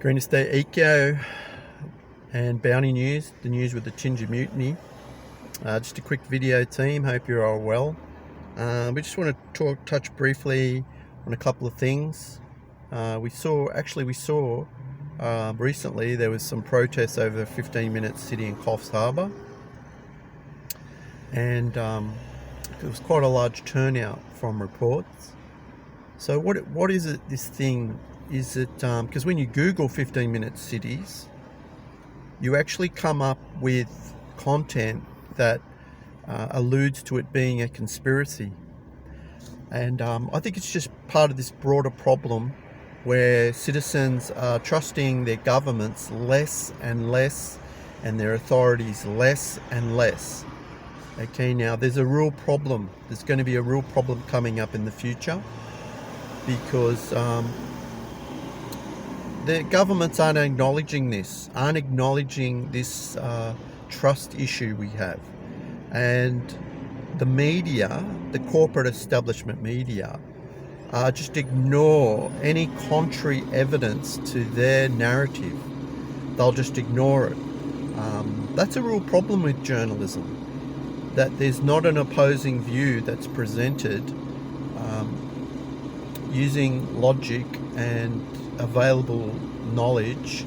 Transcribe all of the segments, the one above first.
Greenest Day Eco and Bounty News, the news with the Tinge of Mutiny. Just a quick video, team. Hope you're all well. We just want to touch briefly on a couple of things. We saw recently there was some protests over 15 minutes sitting in Coffs Harbour, and it was quite a large turnout from reports. So what is it, this thing? Is it, because when you Google 15-minute cities, you actually come up with content that alludes to it being a conspiracy. And I think it's just part of this broader problem where citizens are trusting their governments less and less, and their authorities less and less. Okay, now there's a real problem. There's going to be a real problem coming up in the future, because the governments aren't acknowledging this trust issue we have. And the media, the corporate establishment media, just ignore any contrary evidence to their narrative. They'll just ignore it. That's a real problem with journalism, that there's not an opposing view that's presented using logic and available knowledge.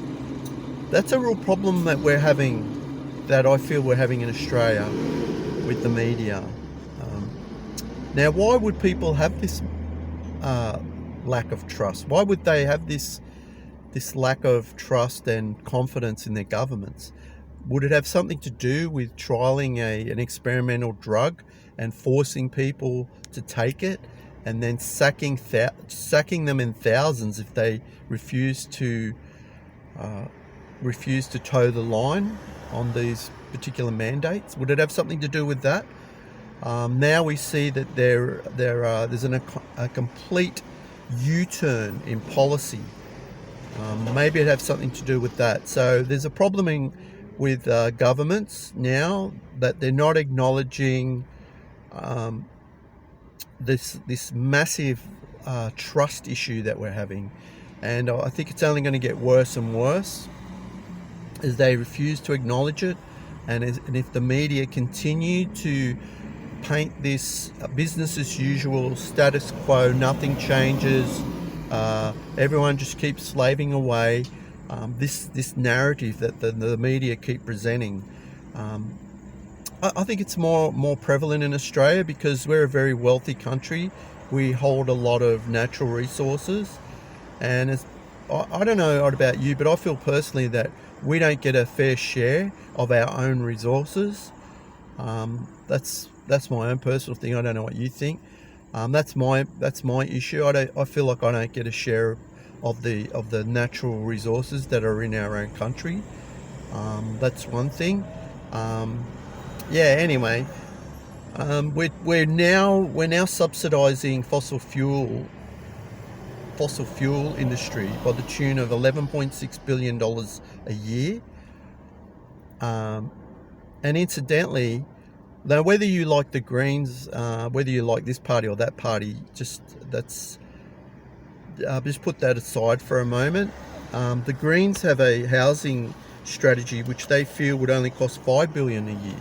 That's a real problem that we're having, that I feel we're having in Australia with the media. Now, why would people have this lack of trust? Why would they have this lack of trust and confidence in their governments? Would it have something to do with trialing an experimental drug and forcing people to take it, and then sacking them in thousands if they refuse to toe the line on these particular mandates? Would it have something to do with that? Now we see that there's a complete U-turn in policy. Maybe it has something to do with that. So there's a problem with governments now, that they're not acknowledging this massive trust issue that we're having. And I think it's only going to get worse and worse as they refuse to acknowledge it, and if the media continue to paint this business as usual, status quo, nothing changes, everyone just keeps slaving away, this narrative that the media keep presenting. I think it's more prevalent in Australia because we're a very wealthy country. We hold a lot of natural resources, and I don't know about you, but I feel personally that we don't get a fair share of our own resources. That's my own personal thing. I don't know what you think. That's my issue. I feel like I don't get a share of the natural resources that are in our own country. That's one thing. Anyway, we're now subsidizing fossil fuel industry by the tune of $11.6 billion a year. And incidentally, now whether you like the Greens, whether you like this party or that party, just put that aside for a moment. The Greens have a housing strategy which they feel would only cost $5 billion a year.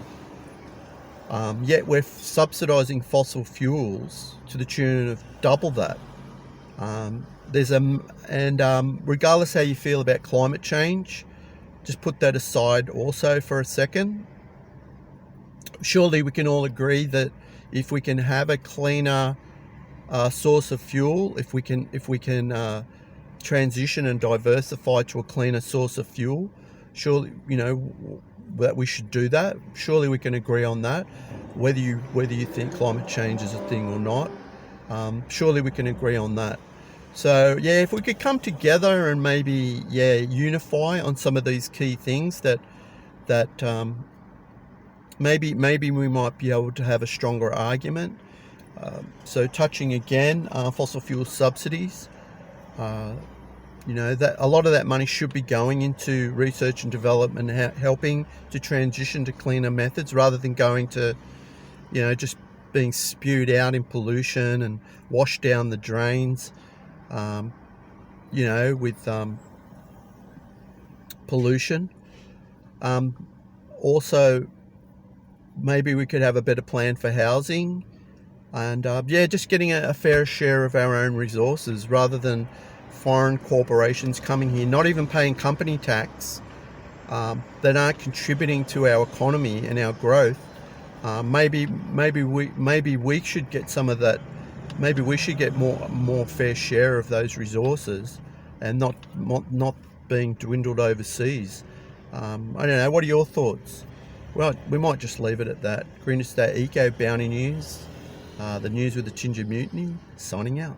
Yet we're subsidizing fossil fuels to the tune of double that. Regardless how you feel about climate change, just put that aside also for a second. Surely we can all agree that if we can have a cleaner source of fuel, if we can transition and diversify to a cleaner source of fuel, surely that we should do that. Surely we can agree on that, whether you think climate change is a thing or not. Surely we can agree on that. So if we could come together and maybe unify on some of these key things, that maybe we might be able to have a stronger argument. So touching again, fossil fuel subsidies. That a lot of that money should be going into research and development, helping to transition to cleaner methods, rather than going to, just being spewed out in pollution and washed down the drains. With pollution. Also, maybe we could have a better plan for housing, and just getting a fair share of our own resources rather than foreign corporations coming here, not even paying company tax, that aren't contributing to our economy and our growth. Maybe we should get some of that. Maybe we should get more fair share of those resources, and not being dwindled overseas. I don't know. What are your thoughts? Well, we might just leave it at that. Green Estate Eco Bounty News, the news with a tinge of mutiny, signing out.